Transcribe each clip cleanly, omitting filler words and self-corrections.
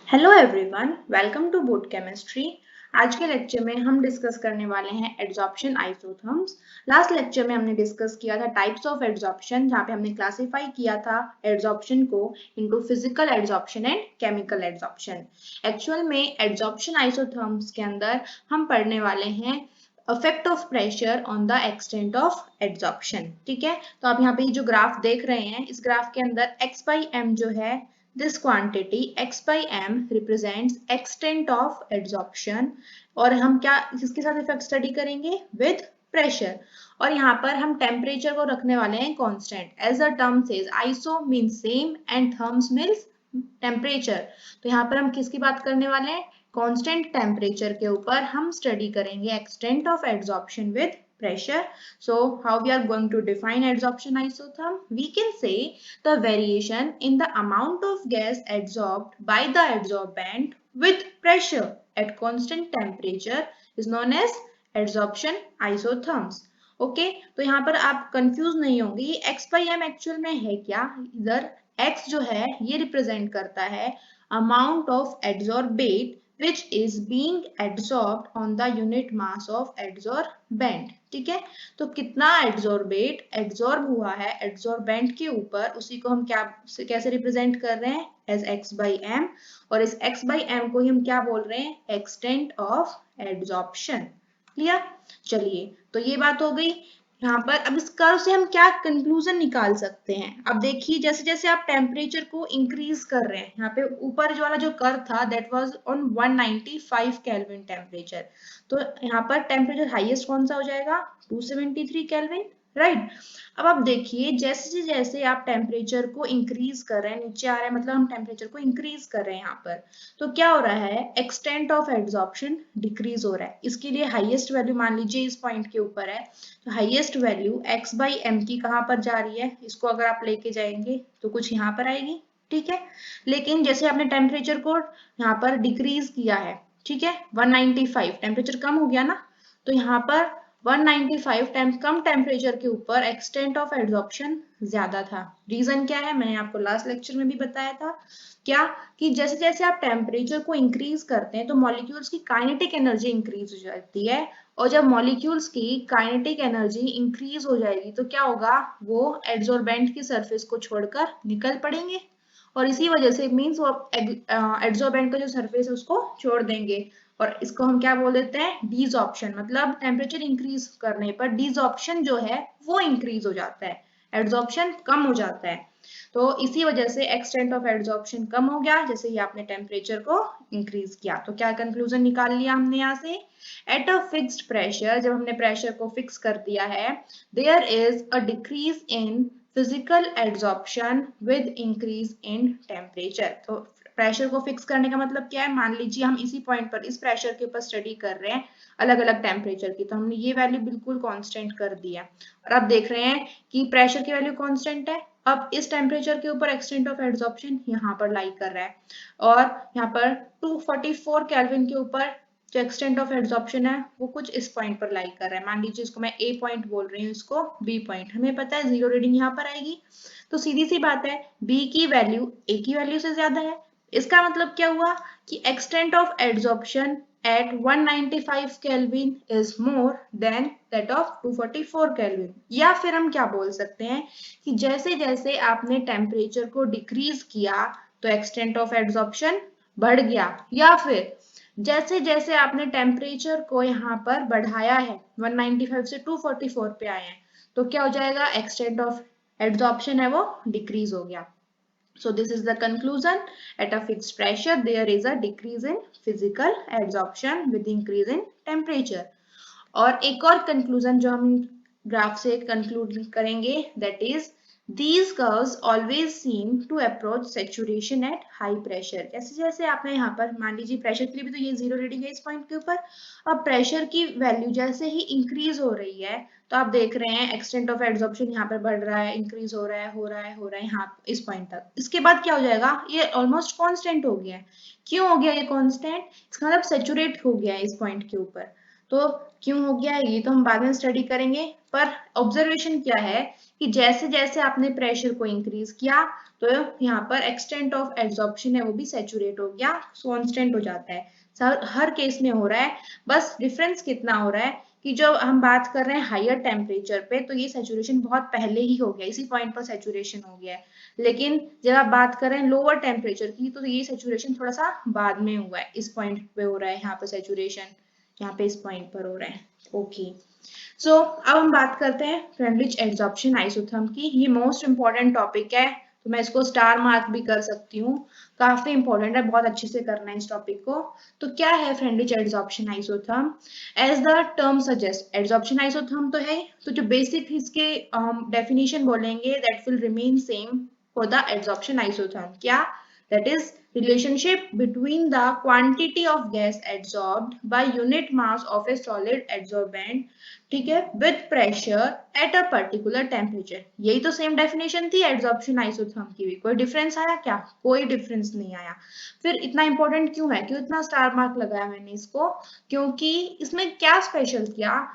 Hello everyone, welcome to bot chemistry. आज के lecture में हम डिस्कस करने वाले हैं एड्सॉर्प्शन आइसोथर्म्स। लास्ट लेक्चर में हमने डिस्कस किया था टाइप्स ऑफ एड्सॉर्प्शन, जहाँ पे हमने क्लासिफाई किया था एड्सॉर्प्शन को into physical adsorption and chemical adsorption. Actual में एड्सॉर्प्शन आइसोथर्म्स के अंदर हम पढ़ने वाले हैं effect of pressure on the extent of adsorption. ठीक है, तो आप यहाँ पे जो ग्राफ देख रहे हैं, इस ग्राफ के अंदर x बाई m जो है, this quantity x by m represents extent of adsorption। और हम क्या किसके साथ इफेक्ट स्टडी करेंगे? With pressure. और यहाँ पर हम टेम्परेचर को रखने वाले हैं constant. As the term says, iso means same and therms means temperature. तो यहाँ पर हम किसकी बात करने वाले हैं? कांस्टेंट टेम्परेचर के ऊपर हम स्टडी करेंगे extent of adsorption with pressure. So how we are going to define adsorption isotherm? We can say the variation in the amount of gas adsorbed by the adsorbent with pressure at constant temperature is known as adsorption isotherms. Okay, तो यहाँ पर आप confuse नहीं होंगे, ये x by m actual में है क्या? इधर x जो है ये रिप्रेजेंट करता है amount of adsorbate which is being adsorbed on the unit mass of adsorbent। ठीक है, तो कितना एड्सॉर्बेट एड्सॉर्ब हुआ है एड्सॉर्बेंट के ऊपर, उसी को हम क्या कैसे रिप्रेजेंट कर रहे हैं? As x by m। और इस x बाई m को ही हम क्या बोल रहे हैं? Extent of adsorption. क्लियर? चलिए, तो ये बात हो गई। यहाँ पर अब इस कर्व से हम क्या कंक्लूजन निकाल सकते हैं? अब देखिए, जैसे जैसे आप टेम्परेचर को इंक्रीज कर रहे हैं, यहाँ पे ऊपर जो वाला जो कर्व था that was on 195 kelvin temperature, तो यहाँ पर टेम्परेचर हाईएस्ट कौन सा हो जाएगा? 273 केल्विन, राइट। अब आप देखिए, जैसे जैसे आप टेम्परेचर को इंक्रीज कर रहे हैं, नीचे आ रहा है मतलब हम टेम्परेचर को इंक्रीज कर रहे हैं यहाँ पर, तो क्या हो रहा है? एक्सटेंट ऑफ एड्सॉर्प्शन डिक्रीज हो रहा है। इसके लिए हाईएस्ट वैल्यू मान लीजिए इस पॉइंट के ऊपर है, तो highest value x by m की कहाँ पर जा रही है? इसको अगर आप लेके जाएंगे तो कुछ यहाँ पर आएगी। ठीक है, लेकिन जैसे आपने टेम्परेचर को यहाँ पर डिक्रीज किया है, ठीक है, 195 टेम्परेचर कम हो गया ना, तो यहाँ पर 195 कम टेम्परेचर के ऊपर एक्सटेंट ऑफ एड्सॉर्प्शन ज्यादा था। रीजन क्या है? मैंने आपको लास्ट लेक्चर में भी बताया था, क्या कि जैसे जैसे आप टेम्परेचर को इंक्रीज करते हैं तो मॉलिक्यूल्स की काइनेटिक एनर्जी इंक्रीज हो जाती है, और जब मॉलिक्यूल्स की काइनेटिक एनर्जी इंक्रीज हो जाएगी तो क्या होगा? वो एड्सॉर्बेंट की सरफेस को छोड़कर निकल पड़ेंगे, और इसी वजह से मींस वो एड्सॉर्बेंट का जो सरफेस है उसको छोड़ देंगे। और इसको हम क्या बोल देते हैं? डीसॉर्प्शन। मतलब टेम्परेचर इंक्रीज करने पर डीसॉर्प्शन जो है वो इंक्रीज हो जाता है, एड्सॉर्प्शन कम हो जाता है। तो इसी वजह से एक्सटेंट ऑफ एड्सॉर्प्शन कम हो गया जैसे ही आपने टेम्परेचर को इंक्रीज किया। तो क्या कंक्लूजन निकाल लिया हमने यहाँ से? एट अ फिक्स्ड प्रेशर, जब हमने प्रेशर को फिक्स कर दिया है, there is a decrease in physical adsorption with increase in temperature. तो प्रेशर को फिक्स करने का मतलब क्या है? मान लीजिए हम इसी पॉइंट पर इस प्रेशर के ऊपर स्टडी कर रहे हैं अलग अलग टेम्परेचर की, तो हमने ये वैल्यू बिल्कुल कांस्टेंट कर दिया, और अब देख रहे हैं कि प्रेशर की वैल्यू कांस्टेंट है। अब इस टेम्परेचर के ऊपर एक्सटेंट ऑफ एड्सॉर्प्शन यहाँ पर लाई कर रहा है, और यहाँ पर 244 केल्विन के ऊपर जो एक्सटेंट ऑफ एड्सॉर्प्शन है वो कुछ इस पॉइंट पर लाई कर रहा है। मान लीजिए इसको मैं ए पॉइंट बोल रही हूँ, इसको बी पॉइंट। हमें पता है जीरो रीडिंग यहाँ पर आएगी, तो सीधी सी बात है बी की वैल्यू ए की वैल्यू से ज्यादा है। इसका मतलब क्या हुआ? कि extent of adsorption at 195 Kelvin is more than that of 244 Kelvin। या फिर हम क्या बोल सकते हैं कि जैसे जैसे आपने टेम्परेचर को डिक्रीज किया तो एक्सटेंट ऑफ एड्सॉर्प्शन बढ़ गया, या फिर जैसे जैसे आपने टेम्परेचर को यहाँ पर बढ़ाया है 195 से 244 पे आए हैं, तो क्या हो जाएगा? एक्सटेंट ऑफ एड्सॉर्प्शन है वो डिक्रीज हो गया। So this is the conclusion. At a fixed pressure, there is a decrease in physical adsorption with increase in temperature. और एक और conclusion जो हम ग्राफ से conclude करेंगे, that is these curves always seem to approach saturation at high pressure। जैसे जैसे आपने यहाँ पर मान लीजिए प्रेशर के लिए भी तो ये जीरो रीडिंग है इस पॉइंट के ऊपर, अब प्रेशर की वैल्यू जैसे ही इंक्रीज हो रही है तो आप देख रहे हैं एक्सटेंट ऑफ एड्सॉर्प्शन यहाँ पर बढ़ रहा है, इंक्रीज हो रहा है, हो रहा है, हो रहा है यहाँ इस पॉइंट तक। इसके बाद क्या हो जाएगा? ये ऑलमोस्ट कांस्टेंट हो गया है। क्यों हो गया ये कांस्टेंट? इसका मतलब सैचुरेट हो गया है इस पॉइंट के ऊपर। तो क्यों हो गया ये तो हम बाद में स्टडी करेंगे, पर ऑब्जर्वेशन क्या है कि जैसे जैसे आपने प्रेशर को इंक्रीज किया तो यहाँ पर एक्सटेंट ऑफ एब्जॉर्प्शन है वो भी सैचुरेट हो गया, कांस्टेंट हो जाता है। हर केस में हो रहा है, बस डिफरेंस कितना हो रहा है कि जो हम बात कर रहे हैं हायर टेम्परेचर पे तो ये सैचुरेशन बहुत पहले ही हो गया, इसी पॉइंट पर सैचुरेशन हो गया है। लेकिन जब आप बात कर रहे हैं लोअर टेम्परेचर की तो ये सैचुरेशन थोड़ा सा बाद में हुआ है, इस पॉइंट पे हो रहा है यहाँ पर सैचुरेशन, यहाँ पे इस पॉइंट पर हो रहा है। ओके अब हम बात करते हैं फ्रेंडलिच एड्सॉर्प्शन आइसोथर्म की। ये मोस्ट इंपॉर्टेंट टॉपिक है, तो मैं इसको स्टार मार्क भी कर सकती हूँ, काफी इंपॉर्टेंट है, बहुत अच्छे से करना है इस टॉपिक को। तो क्या है Freundlich adsorption isotherm? As the term suggest, adsorption isotherm तो है, तो जो बेसिक इसके डेफिनेशन बोलेंगे that will remain same for the adsorption isotherm. क्या? that is relationship between the quantity of gas adsorbed by unit mass of a solid adsorbent, ठीक है, with pressure at a particular temperature। यही तो same definition थी adsorption isotherm की भी, कोई difference आया क्या? कोई डिफरेंस नहीं आया। फिर इतना इंपॉर्टेंट क्यों है, क्यों इतना स्टार मार्क लगाया मैंने इसको? क्योंकि इसमें क्या स्पेशल किया,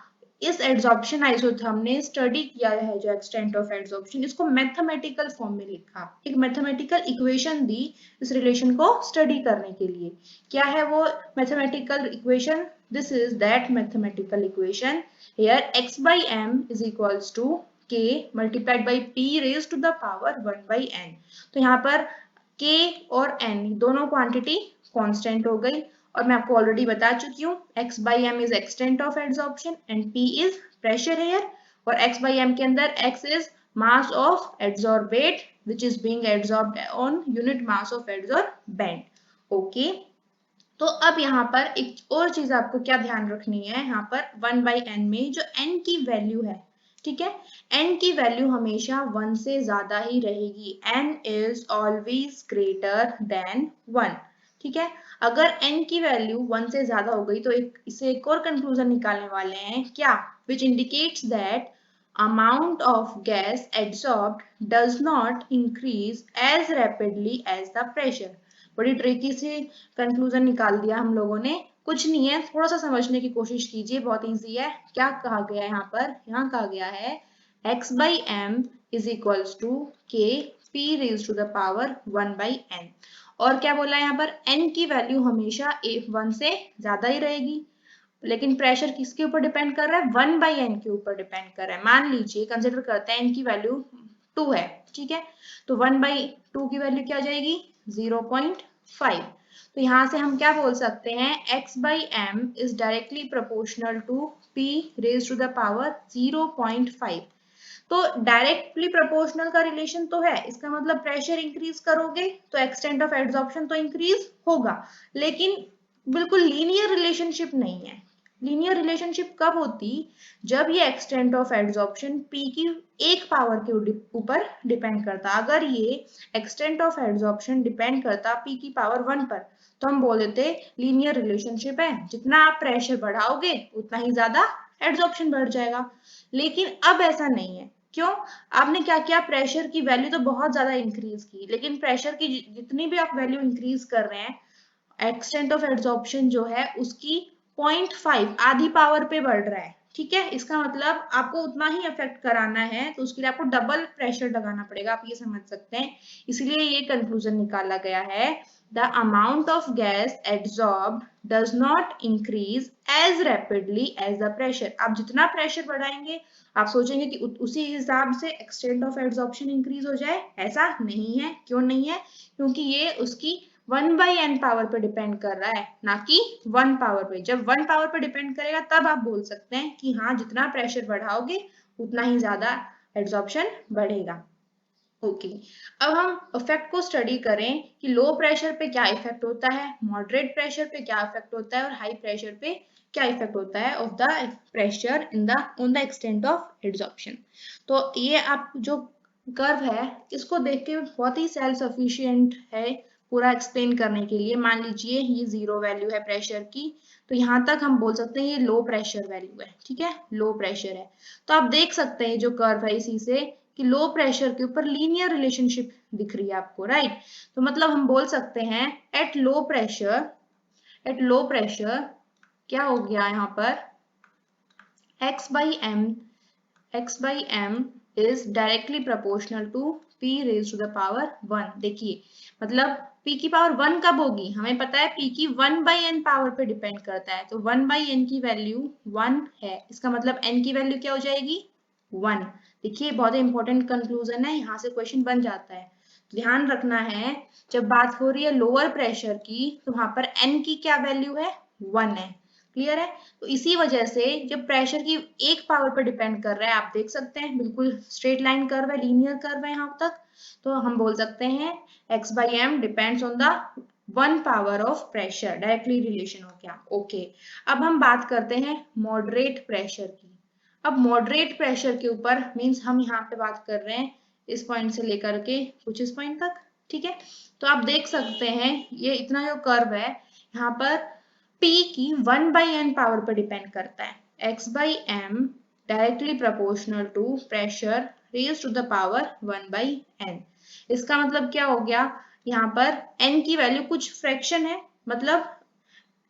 इस एड्सॉर्प्शन आइसोथर्म ने स्टडी किया है जो एक्सटेंट ऑफ एड्सॉर्प्शन, इसको मैथमेटिकल फॉर्म में लिखा, एक मैथमेटिकल इक्वेशन दी इस रिलेशन को स्टडी करने के लिए। क्या है वो mathematical equation? This is that mathematical equation here x by m is equals to k multiplied by p raised to the power 1 by n। तो यहाँ पर k और n दोनों क्वांटिटी कांस्टेंट हो गई, और मैं आपको ऑलरेडी बता चुकी हूँ x by m is extent of adsorption and p is pressure here, और x by m के अंदर x is mass of adsorbate which is being adsorbed on unit mass of adsorbent। Okay तो अब यहाँ पर एक और चीज आपको क्या ध्यान रखनी है, यहाँ पर 1 by n में जो n की वैल्यू है, ठीक है, n की वैल्यू हमेशा 1 से ज्यादा ही रहेगी, n is always greater than 1, ठीक है। अगर n की वैल्यू 1 से ज्यादा हो गई तो इससे एक और कंक्लूजन निकालने वाले हैं, क्या? which indicates that amount of gas adsorbed does not increase as rapidly as the pressure। बड़ी ट्रिकी से कंक्लूजन निकाल दिया हम लोगों ने, कुछ नहीं है, थोड़ा सा समझने की कोशिश कीजिए, बहुत इजी है। क्या कहा गया है यहाँ पर? यहाँ कहा गया है x by m is equals to k p raised to the power 1 by n। और क्या बोला है यहाँ पर? n की वैल्यू हमेशा 1 से ज्यादा ही रहेगी, लेकिन प्रेशर किसके ऊपर डिपेंड कर रहा है? 1 by n के ऊपर डिपेंड कर रहा है। मान लीजिए कंसिडर करते हैं n की वैल्यू 2 है, ठीक है, तो 1 by 2 की वैल्यू क्या आ जाएगी? 0.5। तो यहाँ से हम क्या बोल सकते हैं? x by m is directly proportional to p raised to the power 0.5। तो डायरेक्टली प्रोपोर्शनल का रिलेशन तो है, इसका मतलब प्रेशर इंक्रीज करोगे तो एक्सटेंट ऑफ एड्सॉर्प्शन तो इंक्रीज होगा, लेकिन बिल्कुल लीनियर रिलेशनशिप नहीं है। लीनियर रिलेशनशिप कब होती? जब ये एक्सटेंट ऑफ एड्सॉर्प्शन p की एक पावर के ऊपर डिपेंड करता। अगर ये एक्सटेंट ऑफ एड्सॉर्प्शन डिपेंड करता p की पावर 1 पर तो हम बोल देते लीनियर रिलेशनशिप है, जितना आप प्रेशर बढ़ाओगे उतना ही ज्यादा एड्सॉर्प्शन बढ़ जाएगा। लेकिन अब ऐसा नहीं है, क्यों? आपने क्या किया? प्रेशर की वैल्यू तो बहुत ज्यादा इंक्रीज की, लेकिन प्रेशर की जितनी भी आप वैल्यू इंक्रीज कर रहे हैं, एक्सटेंट ऑफ एड्सॉर्प्शन जो है उसकी 0.5 आधी पावर पे बढ़ रहा है, ठीक है। इसका मतलब आपको उतना ही इफेक्ट कराना है तो उसके लिए आपको डबल प्रेशर लगाना पड़ेगा, आप ये समझ सकते हैं। इसलिए ये कंक्लूजन निकाला गया है, the amount of gas adsorbed does not increase as rapidly as the pressure. आप जितना प्रेशर बढ़ाएंगे आप सोचेंगे कि उसी हिसाब से एक्सटेंट ऑफ एड्सॉर्प्शन इंक्रीज हो जाए, ऐसा नहीं है। क्यों नहीं है? क्योंकि ये उसकी 1 by n पावर पे डिपेंड कर रहा है, ना कि 1 पावर पे। जब 1 पावर पे डिपेंड करेगा तब आप बोल सकते हैं कि हाँ, जितना प्रेशर बढ़ाओगे उतना ही ज्यादा एड्सॉर्प्शन बढ़ेगा। ओके अब हम इफेक्ट को स्टडी करें कि लो प्रेशर पे क्या इफेक्ट होता है, मॉडरेट प्रेशर पे क्या इफेक्ट होता है, और हाई प्रेशर पे क्या इफेक्ट होता है of the pressure in the on the extent of adsorption. तो ये आप जो कर्व है इसको देख के बहुत ही सेल्फ सफिशिएंट है पूरा एक्सप्लेन करने के लिए। मान लीजिए ये 0 वैल्यू है प्रेशर की, तो यहाँ तक हम बोल सकते हैं ये लो प्रेशर वैल्यू है, ठीक है, लो प्रेशर है। तो आप देख सकते हैं जो कर्व है इसी से कि लो प्रेशर के ऊपर लीनियर रिलेशनशिप दिख रही है आपको, राइट। तो मतलब हम बोल सकते हैं एट लो प्रेशर क्या हो गया यहाँ पर? x by m is directly proportional to p raise to the power 1। देखिए मतलब p की पावर 1 कब होगी, हमें पता है p की 1/n पावर पे डिपेंड करता है, तो 1/n की वैल्यू 1 है, इसका मतलब n की वैल्यू क्या हो जाएगी 1। देखिए बहुत इंपॉर्टेंट कंक्लूजन है, यहाँ से क्वेश्चन बन जाता है। ध्यान रखना है जब बात हो रही है लोअर प्रेशर की तो वहां पर n की क्या वैल्यू है 1 है। क्लियर है। तो इसी वजह से जब प्रेशर की एक पावर पर डिपेंड कर रहा है, आप देख सकते हैं बिल्कुल स्ट्रेट लाइन कर्व है, लीनियर कर्व है यहाँ तक, तो हम बोल सकते हैं x/m depends on the 1 power of pressure, directly relation हो गया। ओके, अब हम बात करते हैं मॉडरेट प्रेशर की। अब मॉडरेट प्रेशर के ऊपर मींस हम यहाँ पे बात कर रहे हैं इस पॉइंट से लेकर के कुछ इस पॉइंट तक, ठीक है। तो आप देख सकते हैं ये इतना जो कर्व है यहाँ पर P की 1/n पावर पर डिपेंड करता है, x/m directly proportional to pressure raise to the power 1/n। इसका मतलब क्या हो गया, यहाँ पर n की वैल्यू कुछ फ्रैक्शन है, मतलब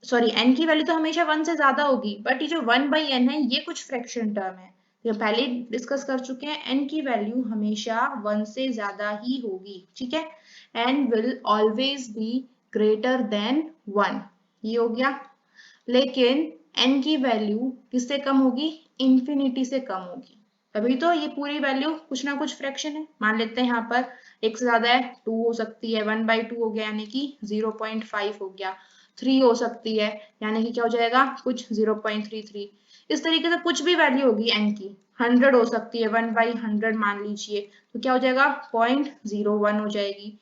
सॉरी n की वैल्यू तो हमेशा 1 से ज्यादा होगी, बट ये जो 1/n है ये कुछ फ्रैक्शन टर्म है, जो पहले डिस्कस कर चुके हैं, n की वैल्यू हमेशा 1 से ज्यादा ही होगी, ठीक है। n will always be greater than 1, ये हो गया। लेकिन n की वैल्यू किससे कम होगी, इंफिनिटी से कम होगी, तभी तो ये पूरी वैल्यू कुछ ना कुछ फ्रैक्शन है। मान लेते हैं यहाँ पर एक से ज्यादा है, 2 हो सकती है, 1/2 हो गया यानी कि 0.5 हो गया, 3 हो सकती है यानी कि क्या हो जाएगा कुछ 0.33। इस तरीके से कुछ भी वैल्यू होगी n की, 100 हो सकती है, 1/100 मान लीजिए, तो क्या हो जाएगा 0.01 हो जाएगी।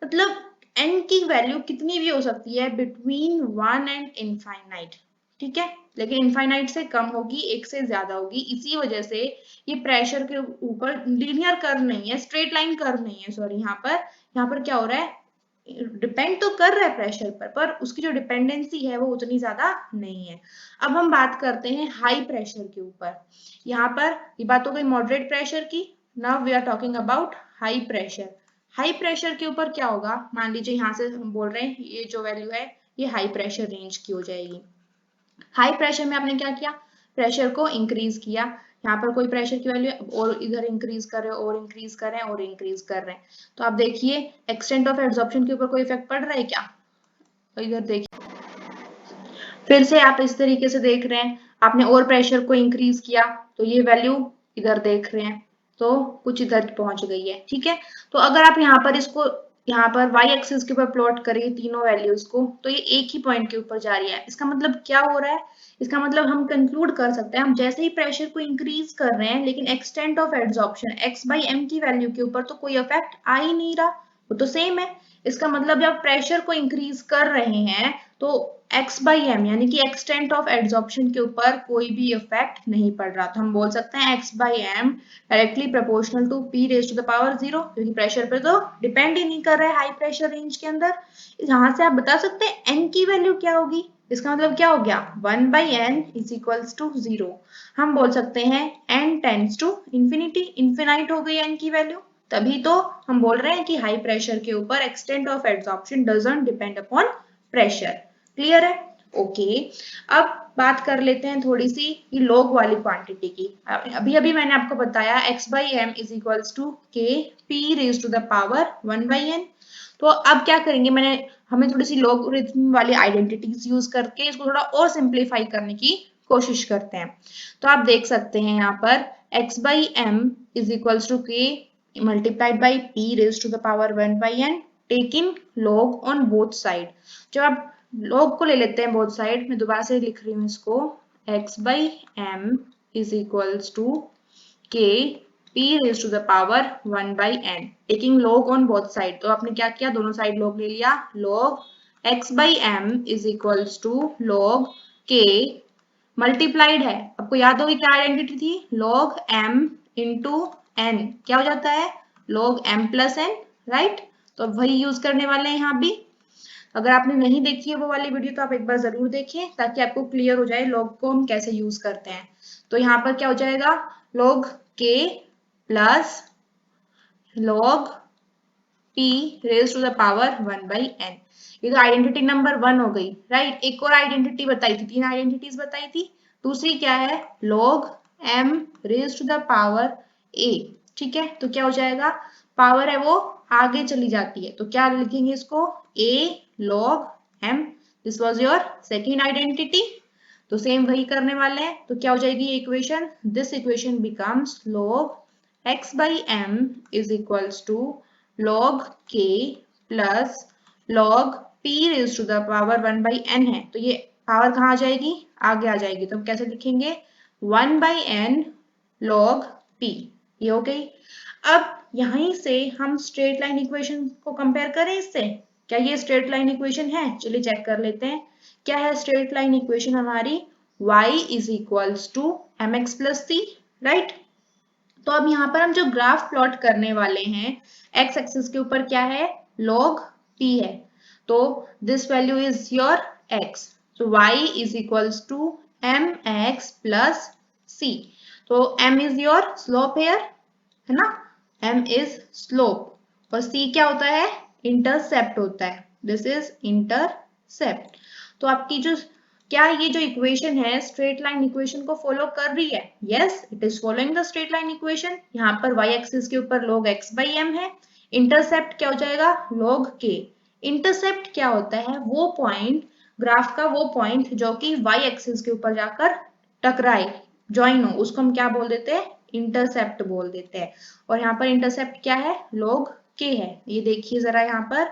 मतलब n की वैल्यू कितनी भी हो सकती है बिटवीन 1 एंड इनफाइनाइट, ठीक है, लेकिन इनफाइनाइट से कम होगी, एक से ज्यादा होगी। इसी वजह से ये प्रेशर के ऊपर लीनियर कर्व नहीं है, स्ट्रेट लाइन कर्व नहीं है, सॉरी यहाँ पर क्या हो रहा है, डिपेंड तो कर रहा है प्रेशर पर उसकी जो डिपेंडेंसी है वो उतनी ज्यादा नहीं है। अब हम बात करते हैं हाई प्रेशर के ऊपर। यहाँ पर ये बात हो गई मॉडरेट प्रेशर की, now we are talking about high pressure. High pressure के ऊपर क्या होगा, मान लीजिए यहाँ से हम बोल रहे हैं ये जो वैल्यू है ये हाई प्रेशर रेंज की हो जाएगी। हाई प्रेशर में आपने क्या किया, प्रेशर को इंक्रीज किया, यहाँ पर कोई प्रेशर की वैल्यू और इधर इंक्रीज कर रहे हैं और इंक्रीज कर रहे हैं और इंक्रीज कर रहे हैं, तो आप देखिए एक्सटेंट ऑफ एब्जॉर्प्शन के ऊपर कोई इफेक्ट पड़ रहा है क्या, तो इधर देखिए फिर से आप इस तरीके से देख रहे हैं, आपने और प्रेशर को इंक्रीज किया तो ये वैल्यू इधर देख रहे हैं तो कुछ इधर पहुंच गई है, ठीक है। तो अगर आप यहाँ पर इसको यहाँ पर y एक्सिस के ऊपर प्लॉट करिए तीनों वैल्यूज को, तो ये एक ही पॉइंट के ऊपर जा रही है। इसका मतलब क्या हो रहा है, इसका मतलब हम कंक्लूड कर सकते हैं, हम जैसे ही प्रेशर को इंक्रीज कर रहे हैं लेकिन एक्सटेंट ऑफ एब्जॉर्प्शन x/m की वैल्यू के ऊपर तो कोई इफेक्ट आ ही नहीं रहा, वो तो सेम है। इसका मतलब जब प्रेशर को इंक्रीज कर रहे हैं तो x/m यानी कि एक्सटेंट ऑफ एब्जॉर्प्शन के ऊपर कोई भी इफेक्ट नहीं पड़ रहा, तो हम बोल सकते हैं x/m directly proportional to p raise to the power 0, क्योंकि प्रेशर पे तो डिपेंड ही नहीं कर रहा है हाई प्रेशर रेंज के अंदर। यहाँ से आप बता सकते हैं n की वैल्यू क्या होगी, इसका मतलब क्या हो गया 1/n इज इक्वल्स टू 0। हम बोल सकते हैं n tends to infinity, infinite हो गई n की वैल्यू, तभी तो हम बोल रहे हैं कि हाई प्रेशर के ऊपर extent of absorption doesn't depend upon pressure. Clear है। ओके, अब बात कर लेते हैं थोड़ी सी लॉग वाली क्वांटिटी की। अभी अभी मैंने आपको बताया x/m is equals to k p raise to the power 1/n। तो अब क्या करेंगे, हमें थोड़ी सी लॉगरिथम वाली आइडेंटिटीज यूज करके इसको थोड़ा और सिंप्लीफाई करने की कोशिश करते हैं। तो आप देख सकते हैं यहाँ पर x/m is equals to k multiplied by p raised to the power 1/n taking log on both side। जब आप log को ले लेते हैं both side, मैं दोबारा से लिख रही हूँ इसको, x/m is equals to k p raised to the power 1/n taking log on both side। तो आपने क्या किया, दोनों साइड log ले लिया, log x/m is equals to log k multiplied है, आपको याद होगी क्या आइडेंटिटी थी, log m इंटू n क्या हो जाता है log m plus n, right. तो वही यूज करने वाले हैं यहाँ भी। अगर आपने नहीं देखी है वो वाली वीडियो तो आप एक बार जरूर देखिए ताकि आपको क्लियर हो जाए log को हम कैसे यूज करते हैं। तो यहाँ पर क्या हो जाएगा log k plus log p raise to the power 1/n। ये तो आइडेंटिटी नंबर 1 हो गई, राइट। एक और आइडेंटिटी बताई थी, 3 आइडेंटिटीज बताई थी। दूसरी क्या है log m raise to the power a, ठीक है, तो क्या हो जाएगा, पावर है वो आगे चली जाती है, तो क्या लिखेंगे इसको, a log m। This was your second identity. तो सेम वही करने वाले हैं, तो क्या हो जाएगी ये equation, this equation becomes log x by m is equals to log k plus log p raised to the power 1 by n है, तो ये पावर कहाँ आ जाएगी, आगे आ जाएगी, तो हम कैसे लिखेंगे 1 by n log p, ये हो गई। अब यहीं से हम स्ट्रेट लाइन इक्वेशन को कंपेयर करें इससे, क्या ये स्ट्रेट लाइन इक्वेशन है, चलिए चेक कर लेते हैं। क्या है स्ट्रेट लाइन इक्वेशन हमारी, y is equals to M X plus C, right. तो अब यहाँ पर हम जो ग्राफ प्लॉट करने वाले हैं, x एक्सिस के ऊपर क्या है, log p है, तो this value is your x, so y is equals to M X plus C. तो m is your slope here, है ना, m इज स्लोप और c क्या होता है, इंटरसेप्ट होता है, दिस इज इंटरसेप्ट। तो आपकी जो क्या ये जो इक्वेशन है स्ट्रेट लाइन इक्वेशन को फॉलो कर रही है, yes it is following the straight line equation. यहाँ पर y एक्सिस के ऊपर log x by m है, इंटरसेप्ट क्या हो जाएगा log k। इंटरसेप्ट क्या होता है, वो पॉइंट, ग्राफ का वो पॉइंट जो कि y एक्सिस के ऊपर जाकर टकराए, ज्वाइन हो, उसको हम क्या बोल देते हैं, इंटरसेप्ट बोल देते हैं। और यहाँ पर इंटरसेप्ट क्या है, log k है। ये देखिए जरा यहाँ पर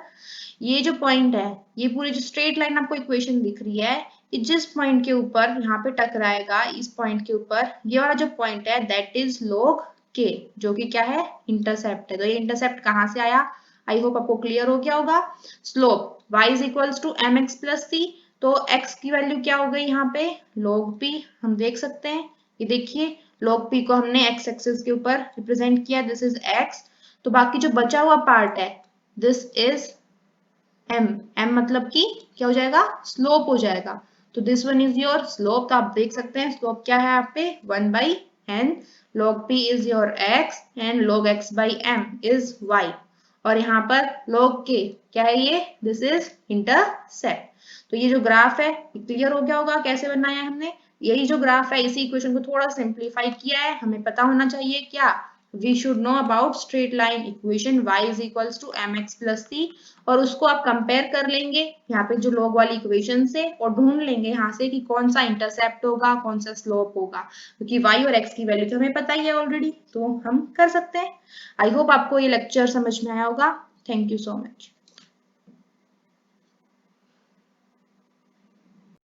ये जो पॉइंट है, ये पूरी जो स्ट्रेट लाइन आपको इक्वेशन दिख रही है, ये जिस पॉइंट के ऊपर यहाँ पे टकराएगा, इस पॉइंट के ऊपर ये वाला जो पॉइंट है दैट इज log k, जो कि क्या है, इंटरसेप्ट है। तो ये इंटरसेप्ट कहाँ से आया, आई होप आपको क्लियर हो गया होगा। Slope y is equals to M X plus C, तो x की वैल्यू क्या हो गई यहाँ पे, log p, हम देख सकते हैं, ये देखिए log p को हमने x एक्सिस के ऊपर रिप्रेजेंट किया, दिस इज x। तो बाकी जो बचा हुआ पार्ट है दिस इज m, m मतलब कि क्या हो जाएगा, स्लोप हो जाएगा। तो this one is your slope, तो आप देख सकते हैं स्लोप क्या है यहाँ पे 1 by n, log p is your x and log x by m is y। और यहाँ पर log k क्या है ये, दिस इज इंटरसेप्ट। तो ये जो ग्राफ है क्लियर हो गया होगा कैसे बनाया है हमने, यही जो ग्राफ है इसी इक्वेशन को थोड़ा सिंप्लीफाई किया है। हमें पता होना चाहिए क्या, we should know about straight line equation y is equals to mx plus c, और उसको आप कंपेयर कर लेंगे यहाँ पे जो log वाली इक्वेशन से, और ढूंढ लेंगे यहाँ से कि कौन सा इंटरसेप्ट होगा कौन सा स्लोप होगा, क्योंकि y और x की वैल्यू तो हमें पता ही है ऑलरेडी, तो हम कर सकते हैं। आई होप आपको ये लेक्चर समझ में आया होगा। Thank you so much.